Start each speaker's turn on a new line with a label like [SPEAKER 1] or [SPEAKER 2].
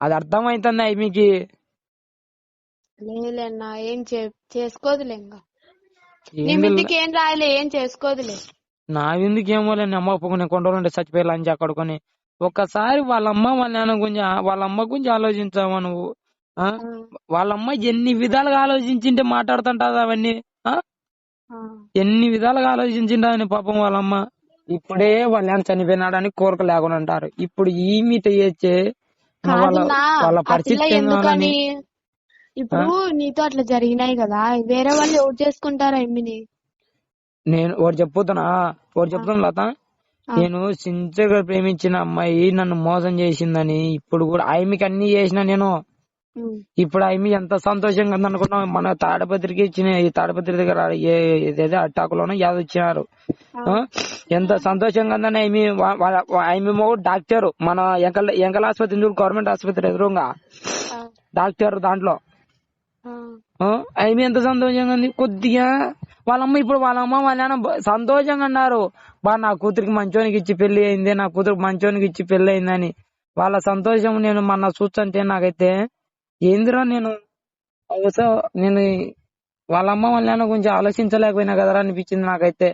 [SPEAKER 1] అది అర్థమైతుంది మీకు.
[SPEAKER 2] లేదులే అన్న, ఏం చేసుకోదులే. ఇంకా నీ
[SPEAKER 1] ఏంది
[SPEAKER 2] మీదకి ఏం రాయలే, ఏం చేసుకోదులే.
[SPEAKER 1] నా ఎందుకు ఏమోలే, నేను అమ్మ ఒప్పుకుని కొన్ని రోజులు ఉంటే చచ్చిపోయి లంచ్ అక్కడుకొని. ఒక్కసారి వాళ్ళ అమ్మ వాళ్ళ నాన్న గురించి, వాళ్ళ అమ్మ గురించి ఆలోచించావా నువ్వు? ఆ వాళ్ళ అమ్మ ఎన్ని విధాలుగా ఆలోచించింటే మాట్లాడుతుంటది అవన్నీ. ఎన్ని విధాలుగా ఆలోచించిండని పాపం వాళ్ళమ్మ. ఇప్పుడే వాళ్ళ నాన్న చనిపోయినాడని కోరిక లేకుండా అంటారు. ఇప్పుడు ఈ మీట చేస్తే
[SPEAKER 2] కాదన్నా,
[SPEAKER 1] వాళ్ళ
[SPEAKER 2] ఆ పిల్ల
[SPEAKER 1] పరిస్థితి
[SPEAKER 2] ఎందుకని
[SPEAKER 1] ఏందని.
[SPEAKER 2] ఇప్పుడు నీతో అట్లా జరిగినాయి కదా, వేరే వాళ్ళు ఎవరు చేసుకుంటారా ఎమ్మిని?
[SPEAKER 1] నేను ఒకటి చెప్పుతున్నా లత, నేను సిన్సియర్ గా ప్రేమించిన అమ్మాయి నన్ను మోసం చేసిందని ఇప్పుడు కూడా ఆమెకి అన్ని చేసిన నేను. ఇప్పుడు ఆమె ఎంత సంతోషంగా ఉందనుకున్నాం. మన తాడపత్రికి ఇచ్చిన, ఈ తాడపత్రి దగ్గర ఏదేదో అట్టాకులోనో యాద ఇచ్చినారు. ఎంత సంతోషంగా ఉందని ఆమె డాక్టర్, మన ఎంకల్ ఆసుపత్రి, గవర్నమెంట్ ఆసుపత్రి ఎదురుగా డాక్టర్. దాంట్లో ఆమె ఎంత సంతోషంగా ఉంది. కొద్దిగా వాళ్ళమ్మ, ఇప్పుడు వాళ్ళ అమ్మ వాళ్ళ నాన్న సంతోషంగా అన్నారు, నా కూతురికి మంచోనికి ఇచ్చి పెళ్లి అయింది, నా కూతురికి మంచోనికి ఇచ్చి పెళ్లి అయిందని. వాళ్ళ సంతోషం నేను మొన్న చూస్తుంటే నాకైతే ఏందిరా, నేను వాళ్ళ అమ్మ వాళ్ళ నాన్న గురించి ఆలోచించలేకపోయినా కదరా అనిపించింది నాకైతే.